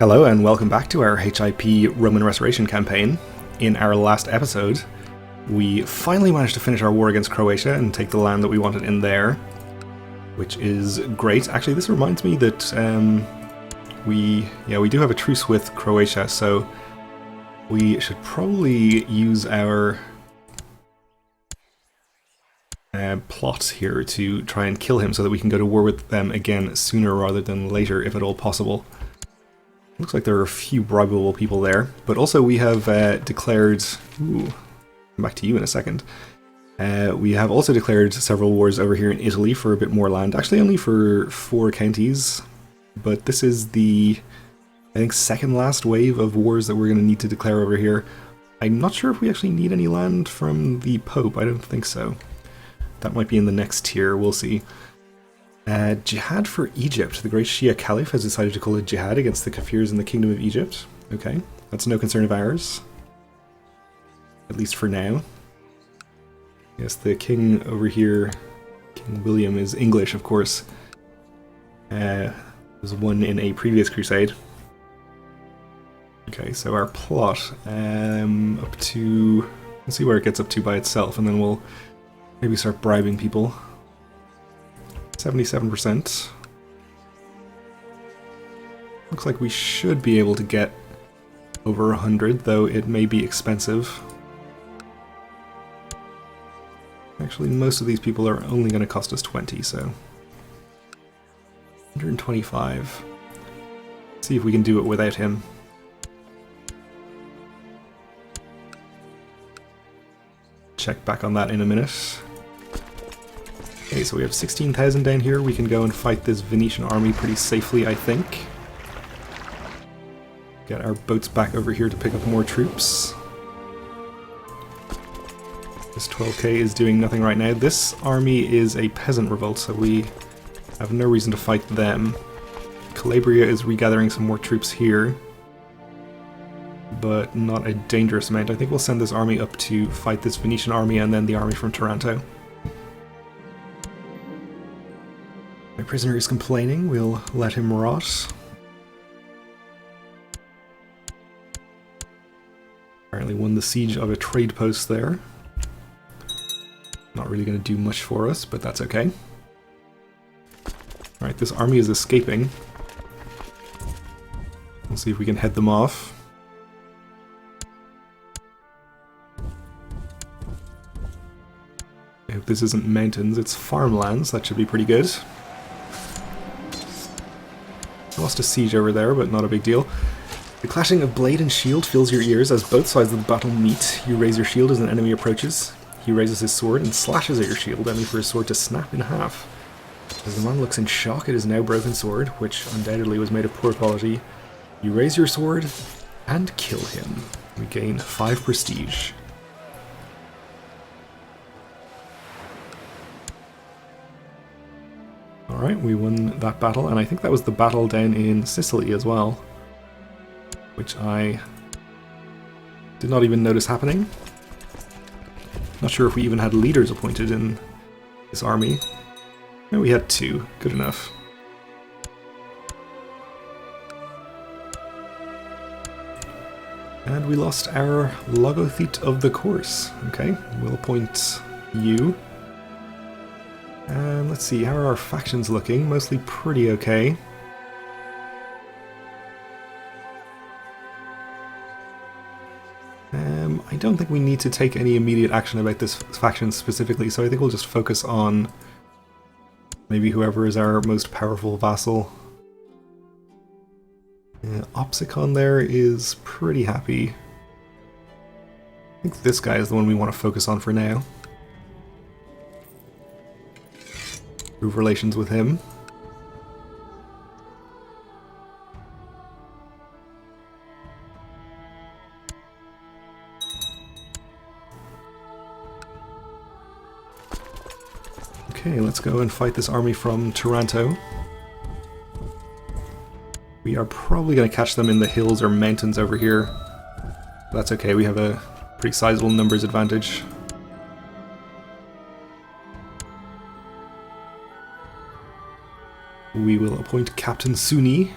Hello and welcome back to our HIP Roman Restoration campaign. In our last episode, we finally managed to finish our war against Croatia and take the land that we wanted in there, which is great. Actually, this reminds me that we do have a truce with Croatia, so we should probably use our plot here to try and kill him so that we can go to war with them again sooner rather than later, if at all possible. Looks like there are a few bribable people there, but also we have declared... Ooh, come back to you in a second. We have also declared several wars over here in Italy for a bit more land. Actually only for 4 counties, but this is the, I think, second last wave of wars that we're going to need to declare over here. I'm not sure if we actually need any land from the Pope. I don't think so. That might be in the next tier, we'll see. Jihad for Egypt. The great Shia Caliph has decided to call a jihad against the Kafirs in the Kingdom of Egypt. Okay, that's no concern of ours. At least for now. Yes, the king over here, King William, is English, of course. Was won in a previous crusade. Okay, so our plot, up to... Let's see where it gets up to by itself, and then we'll maybe start bribing people. 77%. Looks like we should be able to get over 100, though it may be expensive. Actually, most of these people are only going to cost us 20, so... 125. Let's see if we can do it without him. Check back on that in a minute. Okay, so we have 16,000 down here. We can go and fight this Venetian army pretty safely, I think. Get our boats back over here to pick up more troops. This 12k is doing nothing right now. This army is a peasant revolt, so we have no reason to fight them. Calabria is regathering some more troops here, but not a dangerous amount. I think we'll send this army up to fight this Venetian army and then the army from Taranto. My prisoner is complaining, we'll let him rot. Apparently won the siege of a trade post there. Not really going to do much for us, but that's okay. Alright, this army is escaping. We'll see if we can head them off. I hope this isn't mountains, it's farmlands, that should be pretty good. Lost a siege over there, but not a big deal. The clashing of blade and shield fills your ears as both sides of the battle meet. You raise your shield as an enemy approaches. He raises his sword and slashes at your shield, only for his sword to snap in half. As the man looks in shock at his now broken sword, which undoubtedly was made of poor quality, you raise your sword and kill him. We gain 5 prestige. Alright, we won that battle, and I think that was the battle down in Sicily as well, which I did not even notice happening. Not sure if we even had leaders appointed in this army. No, we had 2. Good enough. And we lost our Logothete of the course. Okay, we'll appoint you. And let's see, how are our factions looking? Mostly pretty okay. I don't think we need to take any immediate action about this faction specifically, so I think we'll just focus on maybe whoever is our most powerful vassal. Opsicon there is pretty happy. I think this guy is the one we want to focus on for now. Improve relations with him. Okay, let's go and fight this army from Taranto. We are probably going to catch them in the hills or mountains over here. That's okay, we have a pretty sizable numbers advantage. We will appoint Captain Suni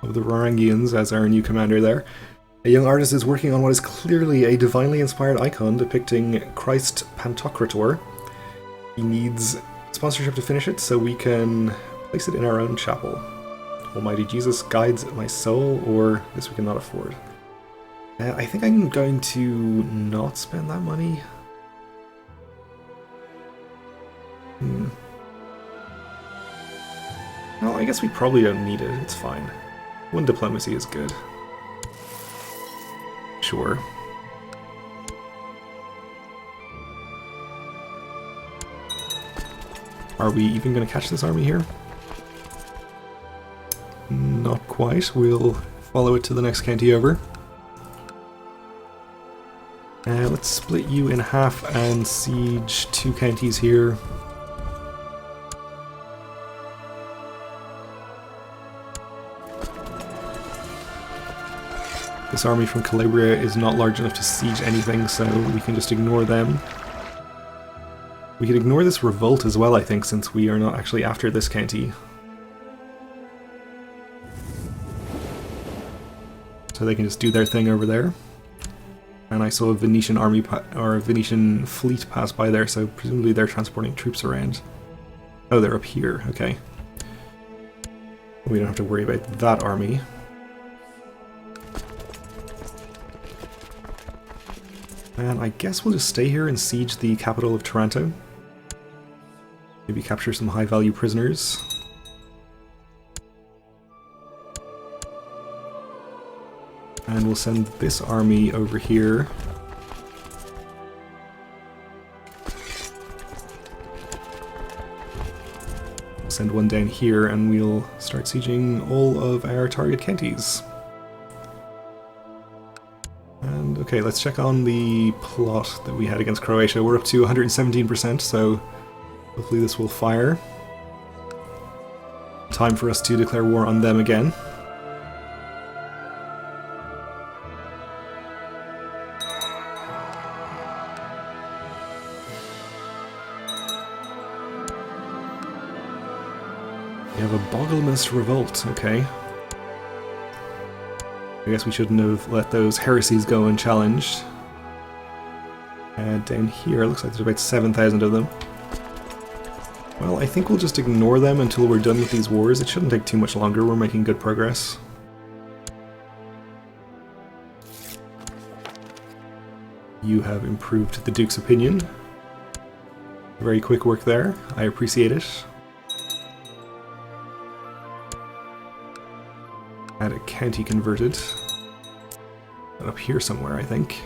of the Varangians as our new commander there. A young artist is working on what is clearly a divinely inspired icon depicting Christ Pantocrator. He needs sponsorship to finish it, so we can place it in our own chapel. Almighty Jesus guides my soul, or this we cannot afford. I think I'm going to not spend that money. Well, I guess we probably don't need it, it's fine. One diplomacy is good. Sure. Are we even going to catch this army here? Not quite. We'll follow it to the next county over. Let's split you in half and siege 2 counties here. This army from Calabria is not large enough to siege anything, so we can just ignore them. We can ignore this revolt as well, I think, since we are not actually after this county. So they can just do their thing over there. And I saw a Venetian army or a Venetian fleet pass by there, so presumably they're transporting troops around. Oh, they're up here, okay. We don't have to worry about that army. And I guess we'll just stay here and siege the capital of Taranto. Maybe capture some high-value prisoners. And we'll send this army over here. Send one down here, and we'll start sieging all of our target counties. And okay, let's check on the plot that we had against Croatia. We're up to 117%, so hopefully this will fire. Time for us to declare war on them again. We have a Boglemus revolt, okay. I guess we shouldn't have let those heresies go unchallenged. And down here, it looks like there's about 7,000 of them. Well, I think we'll just ignore them until we're done with these wars. It shouldn't take too much longer. We're making good progress. You have improved the Duke's opinion. Very quick work there. I appreciate it. Had a county converted. Up here somewhere, I think.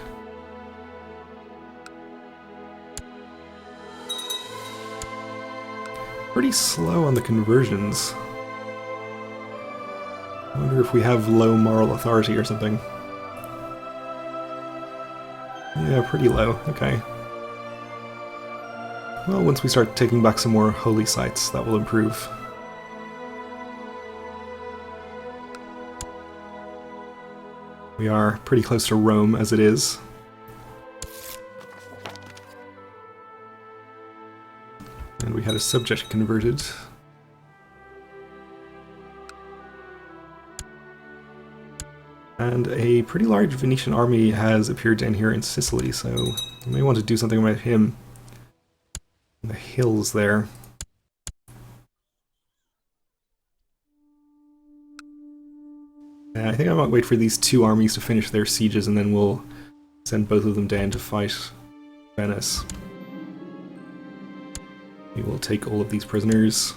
Pretty slow on the conversions. I wonder if we have low moral authority or something. Yeah, pretty low. Okay. Well, once we start taking back some more holy sites, that will improve. We are pretty close to Rome as it is. And we had a subject converted. And a pretty large Venetian army has appeared down here in Sicily, so we may want to do something about him. The hills there. I think I might wait for these 2 armies to finish their sieges, and then we'll send both of them down to fight Venice. We will take all of these prisoners.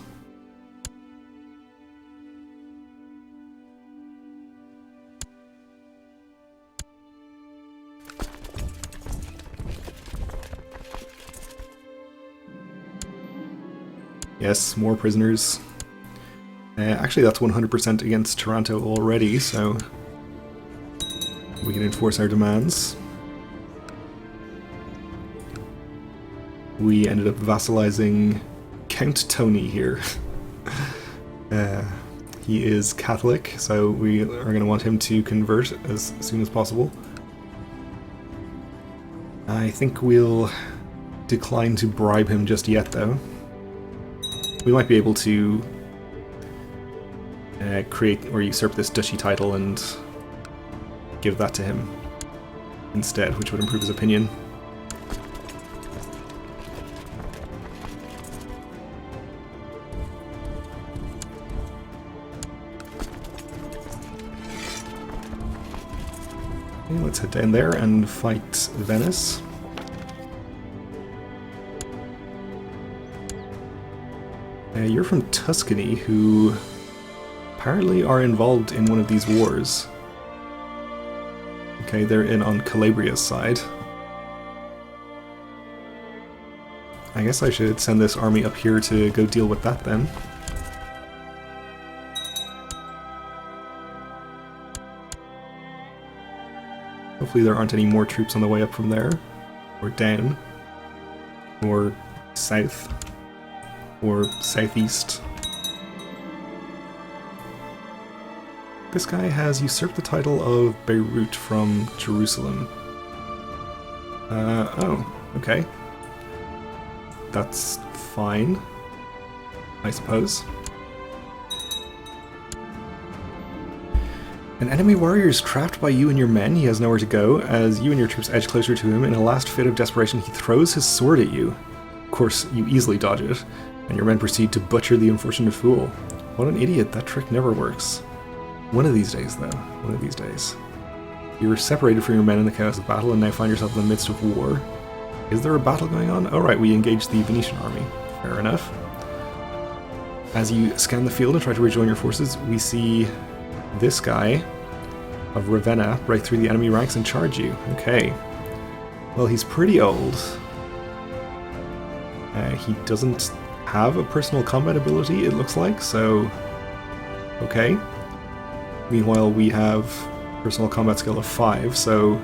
Yes, more prisoners. Actually, that's 100% against Taranto already, so we can enforce our demands. We ended up vassalizing Count Tony here. He is Catholic, so we are going to want him to convert as soon as possible. I think we'll decline to bribe him just yet, though. We might be able to create or usurp this duchy title and give that to him instead, which would improve his opinion. Okay, let's head down there and fight Venice. You're from Tuscany, who apparently are involved in one of these wars. Okay, they're in on Calabria's side. I guess I should send this army up here to go deal with that then. Hopefully there aren't any more troops on the way up from there, or down, or south, or southeast. This guy has usurped the title of Beirut from Jerusalem. Oh, okay. That's fine, I suppose. An enemy warrior is trapped by you and your men. He has nowhere to go. As you and your troops edge closer to him, in a last fit of desperation, he throws his sword at you. Of course, you easily dodge it, and your men proceed to butcher the unfortunate fool. What an idiot, that trick never works. One of these days, though. One of these days. You were separated from your men in the chaos of battle and now find yourself in the midst of war. Is there a battle going on? Oh right, we engaged the Venetian army. Fair enough. As you scan the field and try to rejoin your forces, we see this guy of Ravenna break through the enemy ranks and charge you. Okay. Well, he's pretty old. He doesn't have a personal combat ability, it looks like, so... okay. Meanwhile, we have personal combat skill of 5, so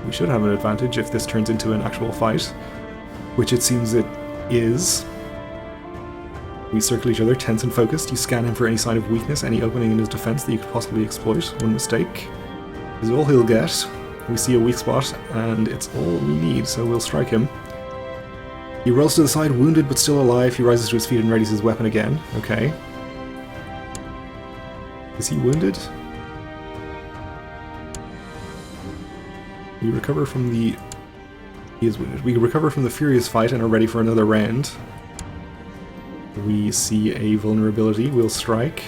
we should have an advantage if this turns into an actual fight, which it seems it is. We circle each other, tense and focused. You scan him for any sign of weakness, any opening in his defense that you could possibly exploit. One mistake is all he'll get. We see a weak spot, and it's all we need, so we'll strike him. He rolls to the side, wounded but still alive. He rises to his feet and readies his weapon again. Okay. Is he wounded? We recover from the... He is wounded. We recover from the furious fight and are ready for another round. We see a vulnerability. We'll strike.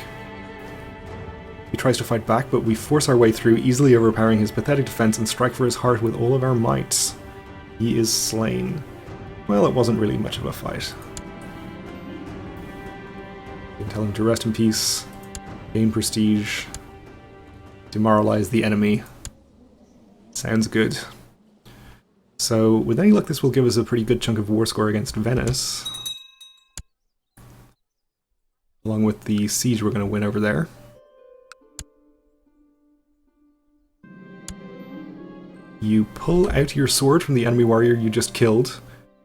He tries to fight back, but we force our way through, easily overpowering his pathetic defense and strike for his heart with all of our might. He is slain. Well, it wasn't really much of a fight. We can tell him to rest in peace, gain prestige, demoralize the enemy. Sounds good. So, with any luck, this will give us a pretty good chunk of war score against Venice. Along with the siege we're going to win over there. You pull out your sword from the enemy warrior you just killed,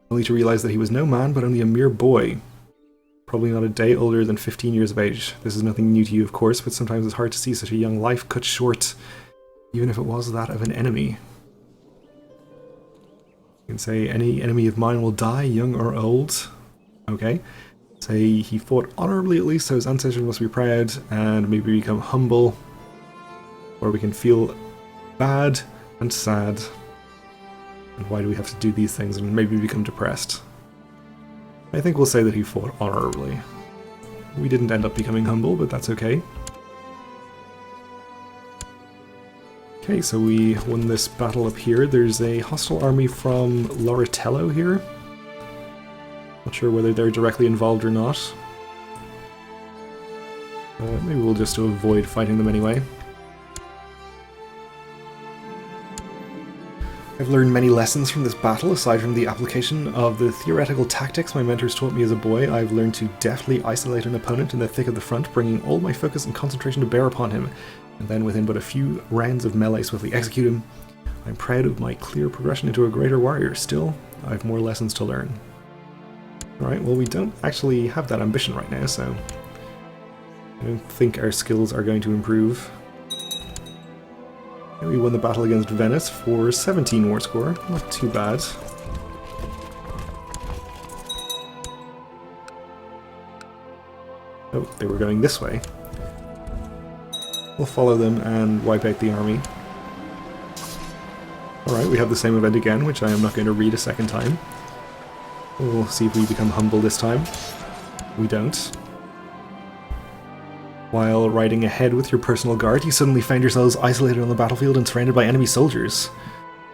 only to realize that he was no man but only a mere boy. Probably not a day older than 15 years of age. This is nothing new to you, of course, but sometimes it's hard to see such a young life cut short, even if it was that of an enemy. You can say, any enemy of mine will die, young or old. Okay. Say he fought honorably at least, so his ancestors must be proud, and maybe become humble. Or we can feel bad and sad. And why do we have to do these things, and maybe become depressed. I think we'll say that he fought honorably. We didn't end up becoming humble, but that's okay. Okay, so we won this battle up here. There's a hostile army from Loritello here. Not sure whether they're directly involved or not. Maybe we'll just avoid fighting them anyway. I've learned many lessons from this battle. Aside from the application of the theoretical tactics my mentors taught me as a boy, I've learned to deftly isolate an opponent in the thick of the front, bringing all my focus and concentration to bear upon him, and then within but a few rounds of melee swiftly execute him. I'm proud of my clear progression into a greater warrior. Still, I have more lessons to learn. Alright, well we don't actually have that ambition right now, so I don't think our skills are going to improve. We won the battle against Venice for 17 war score, not too bad. Oh, they were going this way. We'll follow them and wipe out the army. Alright, we have the same event again, which I am not going to read a second time. We'll see if we become humble this time. We don't. While riding ahead with your personal guard, you suddenly found yourselves isolated on the battlefield and surrounded by enemy soldiers.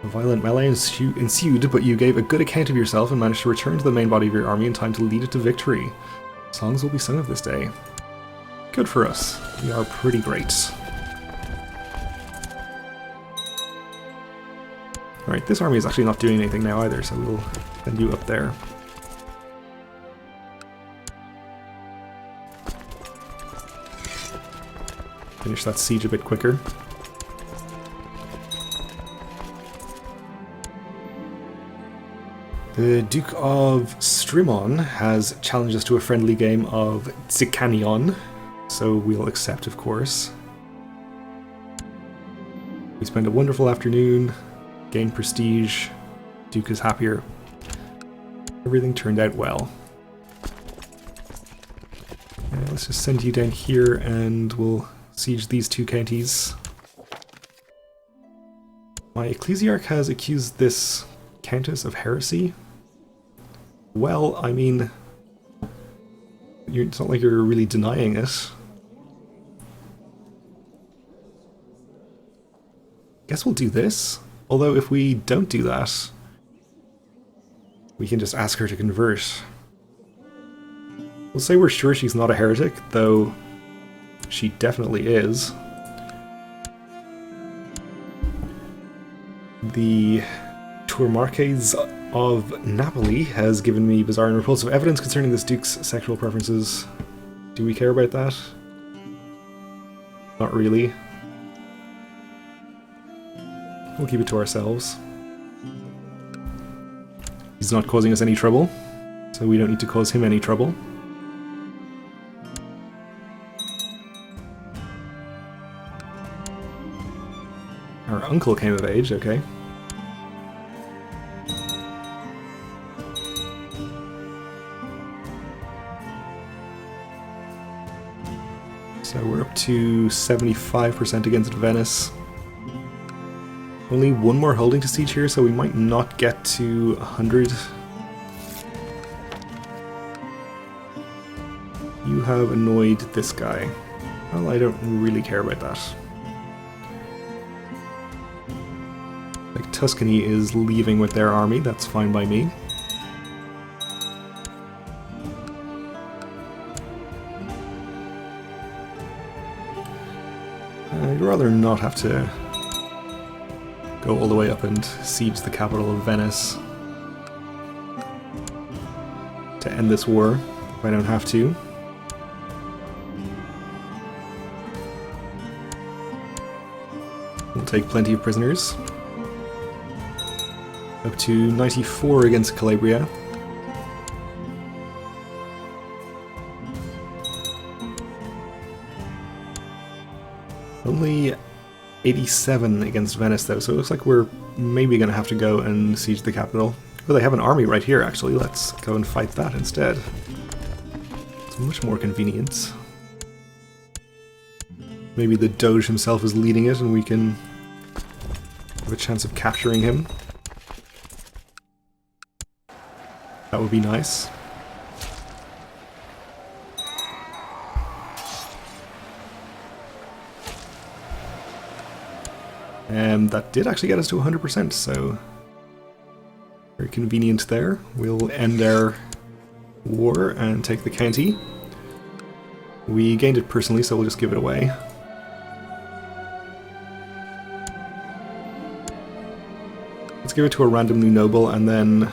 A violent melee ensued, but you gave a good account of yourself and managed to return to the main body of your army in time to lead it to victory. Songs will be sung of this day. Good for us. We are pretty great. Alright, this army is actually not doing anything now either, so we'll send you up there. Finish that siege a bit quicker. The Duke of Strimon has challenged us to a friendly game of Zicanion, so we'll accept, of course. We spend a wonderful afternoon, gain prestige, Duke is happier. Everything turned out well. Let's just send you down here and we'll siege these two counties. My ecclesiarch has accused this countess of heresy. Well, I mean, it's not like you're really denying it. Guess we'll do this. Although if we don't do that, we can just ask her to convert. We'll say we're sure she's not a heretic, though she definitely is. The Tourmarques of Napoli has given me bizarre and repulsive evidence concerning this duke's sexual preferences. Do we care about that? Not really. We'll keep it to ourselves. He's not causing us any trouble, so we don't need to cause him any trouble. Our uncle came of age, okay. So we're up to 75% against Venice. Only one more holding to siege here, so we might not get to 100. You have annoyed this guy. Well, I don't really care about that. Like, Tuscany is leaving with their army, that's fine by me. I'd rather not have to go all the way up and siege the capital of Venice to end this war, if I don't have to. We'll take plenty of prisoners. Up to 94 against Calabria. Only 87 against Venice though, so it looks like we're maybe going to have to go and siege the capital. Oh, they have an army right here actually, let's go and fight that instead. It's much more convenient. Maybe the Doge himself is leading it and we can have a chance of capturing him. That would be nice. And that did actually get us to 100%, so very convenient there. We'll end our war and take the county. We gained it personally, so we'll just give it away. Let's give it to a random new noble, and then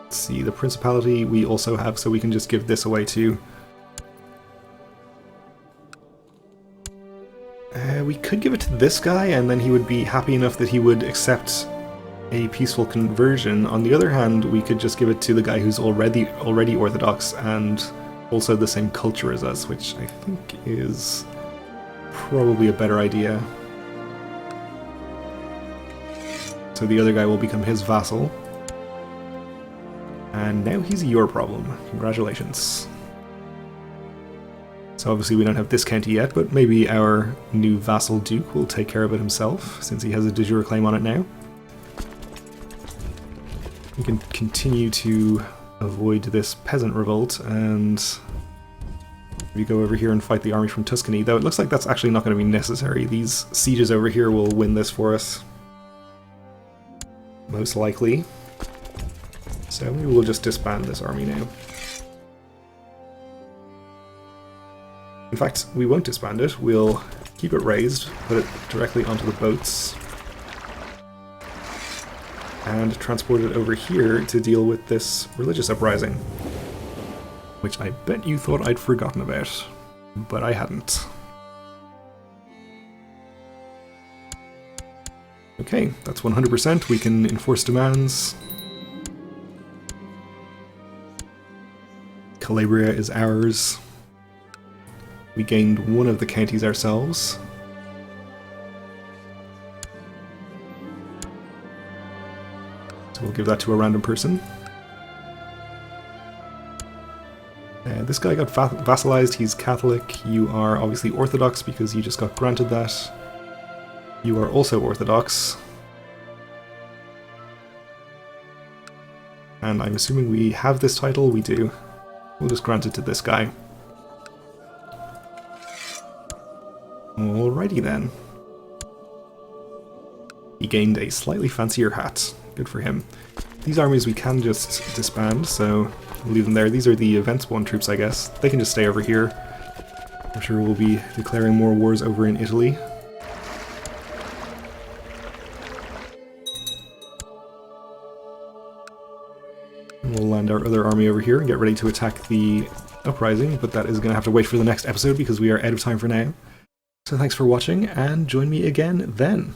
let's see, the principality we also have, so we can just give this away too. We could give it to this guy, and then he would be happy enough that he would accept a peaceful conversion. On the other hand, we could just give it to the guy who's already Orthodox and also the same culture as us, which I think is probably a better idea. So the other guy will become his vassal. And now he's your problem. Congratulations. So obviously we don't have this county yet, but maybe our new vassal duke will take care of it himself, since he has a de jure claim on it now. We can continue to avoid this peasant revolt, and we go over here and fight the army from Tuscany, though it looks like that's actually not going to be necessary. These sieges over here will win this for us. Most likely. So maybe we'll just disband this army now. In fact, we won't disband it, we'll keep it raised, put it directly onto the boats, and transport it over here to deal with this religious uprising. Which I bet you thought I'd forgotten about, but I hadn't. Okay, that's 100%, we can enforce demands. Calabria is ours. We gained one of the counties ourselves. So we'll give that to a random person. This guy got vassalized, he's Catholic. You are obviously Orthodox because you just got granted that. You are also Orthodox. And I'm assuming we have this title, we do. We'll just grant it to this guy. Alrighty then. He gained a slightly fancier hat. Good for him. These armies we can just disband, so we'll leave them there. These are the Events 1 troops, I guess. They can just stay over here. I'm sure we'll be declaring more wars over in Italy. And we'll land our other army over here and get ready to attack the uprising, but that is going to have to wait for the next episode because we are out of time for now. So thanks for watching, and join me again then.